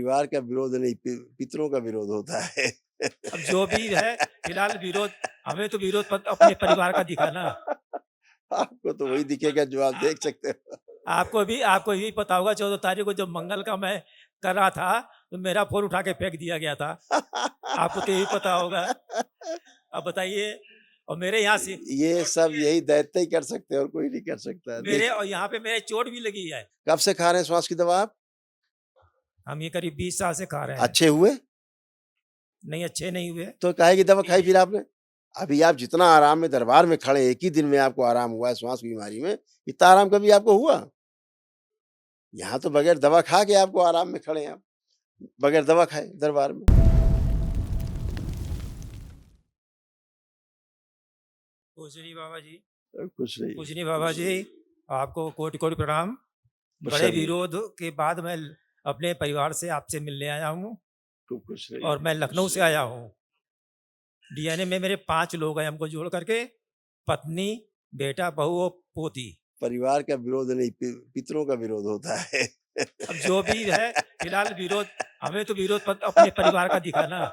परिवार का विरोध नहीं, पितरों का विरोध होता है। अब जो भी है, फिलहाल विरोध, हमें तो विरोध अपने परिवार का दिखा ना। आपको तो वही दिखेगा जो आप देख सकते हो। आपको यही पता होगा 14 तारीख को जब मंगल का मैं कर रहा था, तो मेरा फ़ोन उठा के फेंक दिया गया था। आपको तो यही पता होगा। अब बताइए, और मेरे यहाँ से ये सब यही दैत्य ही कर सकते हैं और कोई नहीं कर सकता। मेरे और यहाँ पे मेरे चोट भी लगी है। कब से खा रहे हैं श्वास की दवा आप? हम ये करीब 20 साल से खा रहे हैं। अच्छे हुए? नहीं, अच्छे नहीं हुए। तो काहे की दवा खाई फिर आपने? अभी आप जितना आराम में दरबार में खड़े, एक ही दिन में आपको आराम हुआ है श्वास की बीमारी में, इतना आराम कभी आपको हुआ? यहाँ तो बगैर दवा खा के आपको आराम में खड़े हैं आप, बगैर दवा खाए दरबार में। पूजनीय बाबा जी, कुछ नहीं, पूजनीय बाबा जी, आपको कोटि-कोटि प्रणाम। बड़े प्रसन्न विरोध के बाद मैं अपने परिवार से आपसे मिलने आया हूँ, खूब खुश रहिए। और मैं लखनऊ से आया हूँ। डीएनए में मेरे 5 लोग हैं, हमको जोड़ करके पत्नी, बेटा, बहू और पोती। परिवार का विरोध नहीं, पितरों का विरोध होता है। अब जो भी है, फिलहाल विरोध, हमें तो विरोध अपने परिवार का दिखा ना।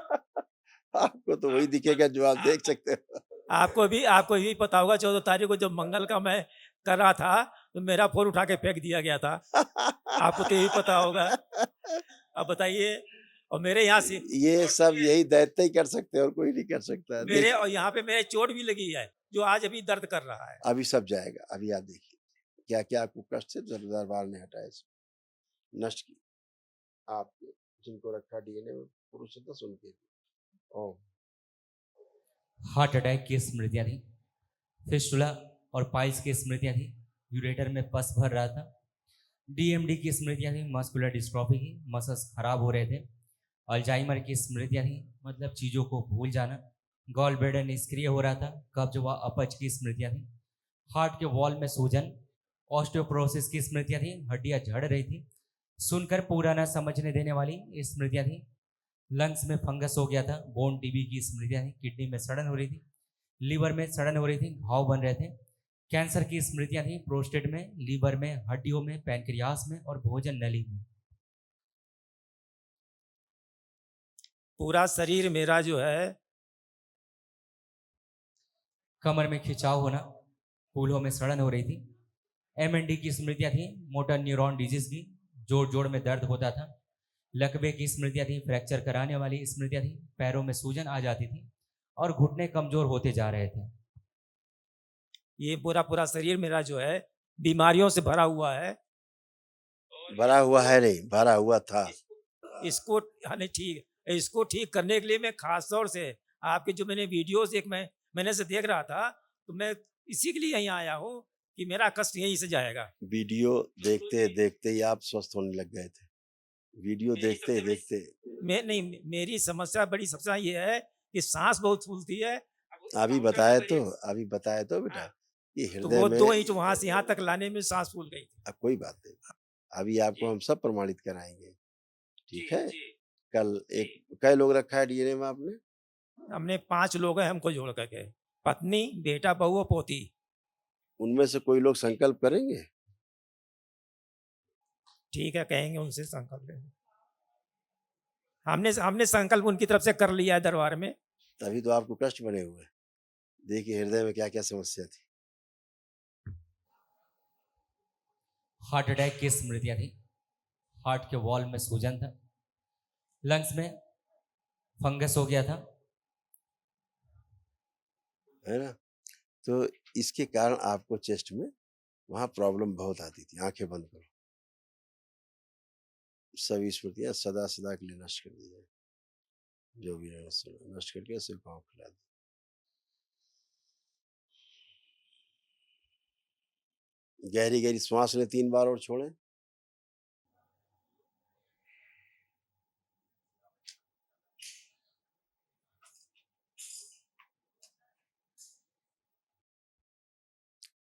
आपको तो वही दिखेगा जो आप देख सकते हो। आपको यही पता होगा 14 तारीख को जब मंगल का मैं कर रहा था, तो मेरा फ़ोन उठा के फेंक दिया गया था। आपको तो यही पता होगा। अब बताइए, और मेरे यहाँ से ये सब यही दैत्य ही कर सकते हैं और कोई नहीं कर सकता। मेरे और यहाँ पे मेरे चोट भी लगी है, जो आज अभी दर्द कर रहा है। अभी सब जाएगा, अभी आप देखिए क्या-क्या आपको कष्ट है, दरबार ने हटाया इसको, नष्ट किया। आप जिनको रखा डीएनए में पुरुष था सुन के। ओह! हार्ट अटैक की स्मृतियाँ थी, फिस्टुला और पाइल्स की स्मृतियाँ थी, यूरेटर में पस भर रहा था, डीएमडी की स्मृतियाँ थी, मस्कुलर डिस्ट्रॉफी की, मसल्स खराब हो रहे थे, अल्जाइमर की स्मृतियाँ थी, मतलब चीज़ों को भूल जाना, गॉल ब्लैडर निष्क्रिय हो रहा था, कब्ज व अपच की स्मृतियाँ थी, हार्ट के वॉल में सूजन, ऑस्टियोपोरोसिस की स्मृतियाँ थी, हड्डियाँ झड़ रही थी, सुनकर पूरा न समझने देने वाली स्मृतियाँ थी, लंग्स में फंगस हो गया था, बोन टीबी की स्मृतियाँ थी, किडनी में सड़न हो रही थी, लीवर में सड़न हो रही थी, घाव बन रहे थे, कैंसर की स्मृतियाँ थी, प्रोस्टेट में, लीवर में, हड्डियों में, पैंक्रियास में और भोजन नली में। पूरा शरीर मेरा जो है, कमर में खिंचाव होना, कूल्हों में सड़न हो रही थी, एमएनडी की स्मृतियाँ थी, मोटर न्यूरॉन डिजीज की, जोड़ जोड़ में दर्द होता था, लकवे की स्मृतियाँ थी, फ्रैक्चर कराने वाली स्मृतियाँ थी, पैरों में सूजन आ जाती थी और घुटने कमजोर होते जा रहे थे। ये पूरा शरीर मेरा जो है बीमारियों से भरा हुआ है। भरा हुआ है नहीं, भरा हुआ था। इसको यानी ठीक, इसको ठीक करने के लिए मैं खास तौर से आपके जो मैंने वीडियोस एक मैंने से देख रहा था, तो मैं इसी के लिए यहीं आया हूँ कि मेरा कष्ट यहीं से जाएगा। वीडियो देखते ही आप स्वस्थ होने लग गए थे। वीडियो देखते मैं नहीं, मेरी समस्या, बड़ी समस्या ये है कि सांस बहुत फूलती है। अभी बताया तो बेटा कि तो हृदय वो में 2 इंच वहां से यहाँ तक लाने में सांस फूल गई थी। अब कोई बात नहीं, अभी आपको हम सब प्रमाणित कराएंगे, ठीक है? कल एक कै लोग रखा है डीएनए में आपने? हमने 5 लोग हैं, हमको जोड़ करके, पत्नी, बेटा, बहू और पोती। उनमें से कोई लोग संकल्प करेंगे? ठीक है, कहेंगे उनसे संकल्प लेंगे। हमने संकल्प उनकी तरफ से कर लिया है दरबार में। तभी तो आपको कष्ट बने हुए हैं। देखिए हृदय में क्या-क्या समस्या थी। हार्ट अटैक की स्मृतियाँ थी, हार्ट के वॉल में सूजन था, लंग्स में फंगस हो गया था, है ना? तो इसके कारण आपको चेस्ट में वहाँ प्रॉब्लम बहुत आती थी। आँखें बंद करो। सभी स्मृतियाँ सदा-सदा के लिए नष्ट कर दी जाए। जो भी है नष्ट करके सिर्फ पाँव फैला दो। गहरी-गहरी श्वास लें 3 बार और छोड़ें।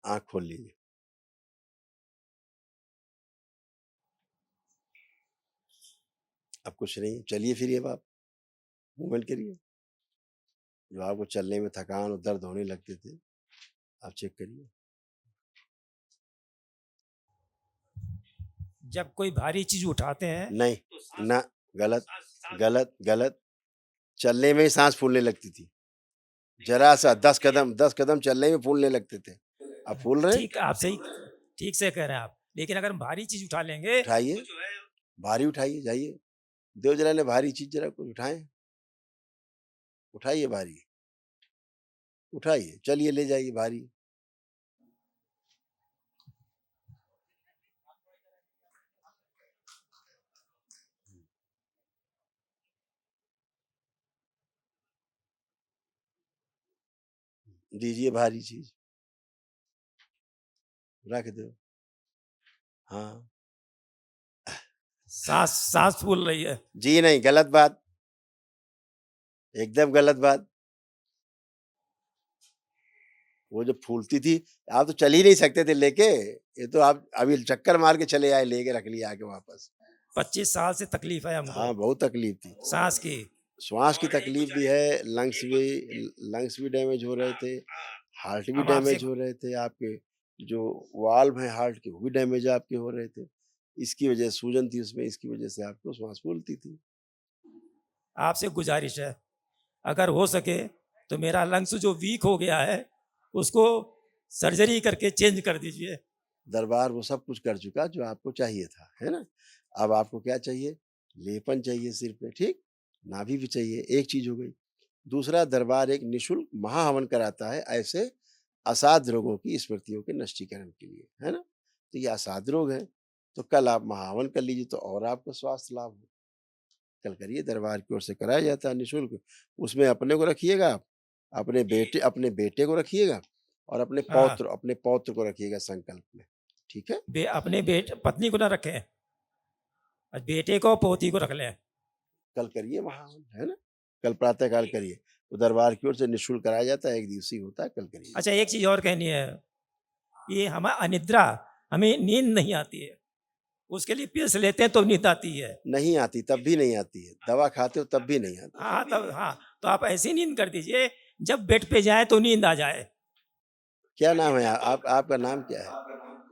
आँख खोल लीजिए। अब कुछ नहीं, चलिए फिर अब आप मूवमेंट करिए। जो आपको चलने में थकान और दर्द होने लगते थे, आप चेक करिए। जब कोई भारी चीज उठाते हैं नहीं, ना गलत, गलत, गलत। चलने में ही सांस फूलने लगती थी। जरा सा 10 कदम चलने में फूलने लगते थे। अब फूल रहे हैं? ठीक, आप सही ठीक से कह रहे हैं आप, लेकिन अगर हम भारी चीज उठा लेंगे उठाइए, तो जो है भारी उठाइए, जाइए। देव जरा ने भारी चीज जरा कुछ उठाएं, उठाइए भारी, उठाइए, चलिए ले जाइए भारी। दीजिए भारी चीज, रख दो। हाँ, सांस सांस फूल रही है। जी नहीं, गलत बात, एकदम गलत बात। वो जो फूलती थी, आप तो चल ही नहीं सकते थे लेके, ये तो आप अभी चक्कर मार के चले आए, लेके रख लिया आके वापस। 25 साल से तकलीफ है हमको हाँ, बहुत तकलीफ थी। सांस की। श्वास की तकलीफ भी है, लंग्स भी डैमेज हो रहे थे, हार्ट भी अब आपसे डैमेज हो रहे थे आपके, जो वाल्व हैं हार्ट के वो भी डैमेज आपके हो रहे थे। इसकी वजह सूजन थी उसमें, इसकी वजह से आपको श्वास फूलती थी। आपसे गुजारिश है, अगर हो सके तो मेरा लंग्स जो वीक हो गया है उसको सर्जरी करके चेंज कर दीजिए। दरबार वो सब कुछ कर चुका जो आपको चाहिए था, है ना? अब आपको क्या चाहिए? लेपन चाहिए सिर पे, ठीक? नाभि भी चाहिए, एक चीज़ हो गई। दूसरा, दरबार एक निःशुल्क महाहवन कराता है ऐसे असाध्य रोगों की स्मृतियों के नष्टीकरण के लिए, है ना? तो ये असाध्य रोग है, तो कल आप महाहवन कर लीजिए तो और आपको स्वास्थ्य लाभ हो। कल करिए, दरबार की ओर से कराया जाता है निःशुल्क। उसमें अपने को रखिएगा आप, अपने बेटे को रखिएगा और हाँ, अपने पौत्र को रखिएगा संकल्प में, ठीक है? अपने पत्नी को ना रखें और बेटे को पोती को रख लें। कल करिए महाहवन, है ना? कल प्रातः काल करिए। तो दरबार की ओर से निःशुल्क कराया जाता है, एक दिवसीय होता है, कल करिए। अच्छा, एक चीज और कहनी है, ये हमें अनिद्रा, हमें नींद नहीं आती है, उसके लिए पिल्स लेते हैं तो नींद आती है। नहीं आती, तब भी नहीं आती है। दवा खाते हो तब भी नहीं आती। हाँ तब, हाँ तो आप ऐसी नींद कर दीजिए जब बेड पे जाए तो नींद आ जाए। क्या नाम है आपका नाम क्या है?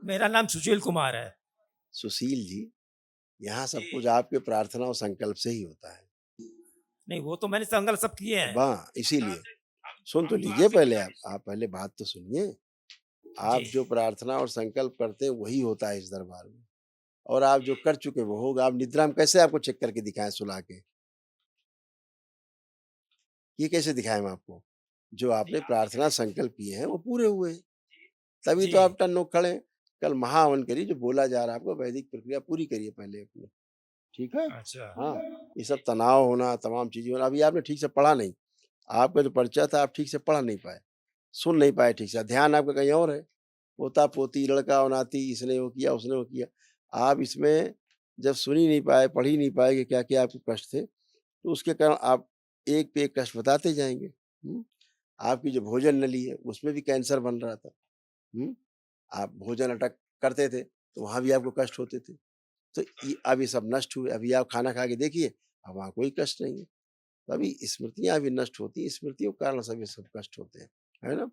मेरा नाम सुशील कुमार है। सुशील जी, यहाँ सब कुछ आपके प्रार्थना और संकल्प से ही होता है। नहीं, वो तो मैंने संकल्प सब किए हैं। वाह! इसीलिए सुन तो लीजिए पहले आप पहले बात तो सुनिए। आप जी, जो प्रार्थना और संकल्प करते हैं वही होता है इस दरबार में, और आप जो कर चुके वो होगा। आप निद्रा में कैसे आपको चेक करके दिखाएँ सुला के? ये कैसे दिखाएँ हम आपको? जो आपने प्रार्थना संकल्प किए हैं वो पूरे हुए हैं, तभी जी। तो आप टन-टन खड़े हैं। कल महाहवन करिए, जो बोला जा रहा है आपको वैदिक प्रक्रिया पूरी करिए पहले अपनी, ठीक है? अच्छा, हाँ, ये सब तनाव होना, तमाम चीज़ें होना, अभी आपने ठीक से पढ़ा नहीं। आपका जो परिचय था आप ठीक से पढ़ नहीं पाए, सुन नहीं पाए ठीक से, ध्यान आपका कहीं और है। पोता-पोती, लड़का और नाती, इसने वो किया, उसने वो किया। आप इसमें जब सुन ही नहीं पाए, पढ़ ही नहीं पाए कि क्या-क्या आपको कष्ट थे, तो उसके कारण आप एक पे एक कष्ट बताते जाएँगे। हुँ? आपकी जो भोजन नली है, उसमें भी कैंसर बन रहा था। हुँ? आप भोजन अटक करते थे, तो वहाँ भी आपको कष्ट होते थे। तो अब ये सब नष्ट हुए, अभी आप खाना खा के देखिए, अब वहाँ कोई कष्ट नहीं है। तो अभी स्मृतियाँ भी नष्ट होती हैं, स्मृतियों के कारण सब ये सब कष्ट होते हैं, है ना?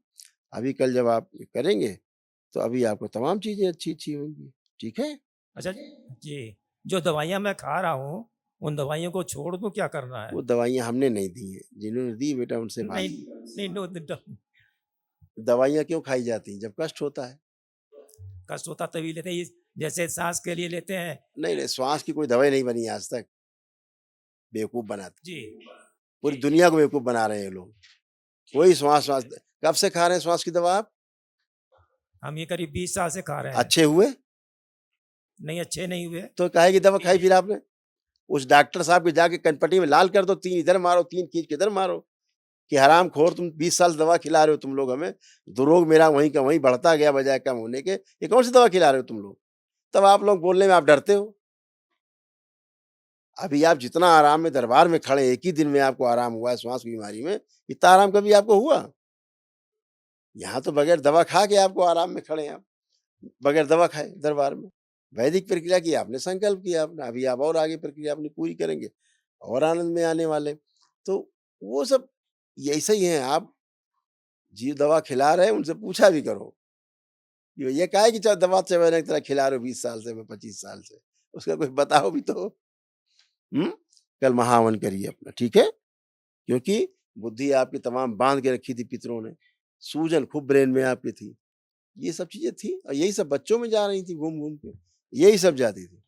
अभी कल जब आप ये करेंगे, तो अभी आपको तमाम चीज़ें अच्छी-अच्छी होंगी, ठीक है? अच्छा जी, जो दवाइयाँ मैं खा रहा हूँ, उन दवाइयों को छोड़ दूँ, क्या करना है? वो दवाइयाँ हमने नहीं दी हैं, जिन्होंने दी बेटा उनसे बात नहीं, नहीं नो दवाइयाँ क्यों खाई जाती हैं? जब कष्ट होता है। कष्ट होता तभी लेते हैं, जैसे सांस के लिए लेते हैं। नहीं, नहीं, श्वास की कोई दवाई नहीं बनी आज तक, बेवकूफ़ बनाते। जी, पूरी दुनिया को बेवकूफ़ बना रहे हैं ये लोग। कोई श्वास कब से खा रहे हैं श्वास की दवा आप? हम ये करीब 20 साल से खा रहे हैं। अच्छे हुए? नहीं, अच्छे नहीं हुए। तो काहे की दवा खाई फिर आपने? उस डॉक्टर साहब के जाके कनपट्टी में लाल कर दो, 3 इधर मारो, 3 खींच के इधर मारो, कि हरामखोर तुम 20 साल से दवा खिला रहे हो तुम लोग हमें, रोग मेरा वहीं का वहीं बढ़ता गया बजाय कम होने के, ये कौन सी दवा खिला रहे हो तुम लोग? तब आप लोग बोलने में आप डरते हो। अभी आप जितना आराम में दरबार में खड़े, एक ही दिन में आपको आराम हुआ है श्वास की बीमारी में, इतना आराम कभी आपको हुआ? यहाँ तो बगैर दवा खा के आपको आराम में खड़े हैं आप, बगैर दवा खाए दरबार में। वैदिक प्रक्रिया की आपने, संकल्प किया आपने, अभी आप और आगे प्रक्रिया अपनी पूरी करेंगे और आनंद में आने वाले। तो वो सब ऐसे ही हैं। आप जी दवा खिला रहे हैं उनसे पूछा भी करो, कि ये काहे की दवा चबेने की तरह खिला रहे हो 20 साल से, मैं 25 साल से, उसका कुछ बताओ भी तो। हुँ? कल महाहवन करिए अपना, ठीक है? क्योंकि बुद्धि आपकी तमाम बांध के रखी थी पितरों ने, सूजन खूब ब्रेन में आपकी थी, ये सब चीजें थी और यही सब बच्चों में जा रही थी घूम घूम के, यही सब जाती थी।